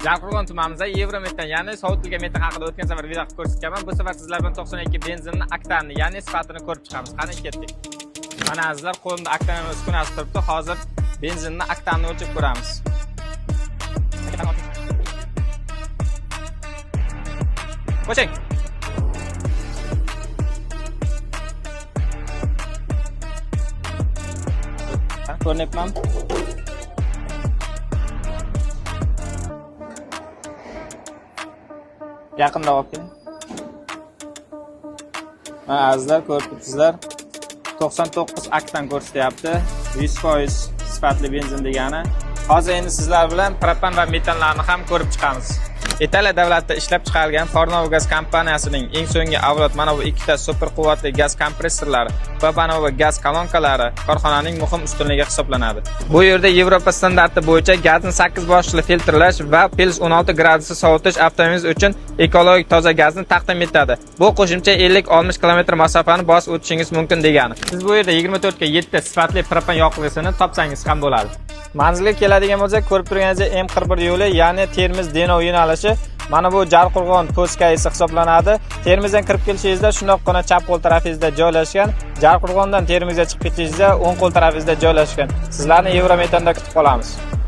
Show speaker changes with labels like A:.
A: Jarqo'rg'on tumanimizda Yevrometan, ya'ni sovutilgan metan haqida o'tgan safar video qilib ko'rsatganman. Bu safar sizlar bilan 92 benzinni oktanni, ya'ni sifatini ko'rib chiqamiz. Qani ketdik. Mana azizlar, qo'limda oktan uskunasi turibdi. Hozir benzinni oktanni o'lchab ko'ramiz. Qo'shing. Ko'ryapman. Yaqinroq olib keling. Mana azizlar, ko'rib turibsizlar. 99 oktan ko'rsatyapti. 100% sifatli benzin degani. Hozir endi sizlar bilan propan va metanlarni ham ko'rib chiqamiz. Italiya davlatida ishlab chiqarilgan Fornovo gaz kompaniyasining eng so'nggi avlod mana bu ikkita super quvvatli gaz kompressorlari va mana bu gaz kolonkalari korxonaning muhim ustunligi hisoblanadi. Bu yerda Yevropa standarti bo'yicha gazni 8 boshli filtrlash va plus 16 gradusda sovutish avtomobil uchun ekologik toza gazni taqdim etadi. Bu qo'shimcha 50-60 km masofani bosib o'tishingiz mumkin degani. Siz bu yerda 24 ga 7 sifatli propan yoqilg'isini topsangiz ham bo'ladi. Manzilga keladigan bo'lsak, ko'rib turganingizdek M41 yo'li, ya'ni Termiz-Denov yo'nalishi mana bu Jarqo'rg'on poskasi hisoblanadi. Termizdan kirib kelishingizda shundoqqina chap qo'l tarafingizda joylashgan, Jarqo'rg'ondan Termizga chiqib ketishingizda o'ng qo'l tarafingizda joylashgan. Sizlarni Yevrometanda kutib qolamiz.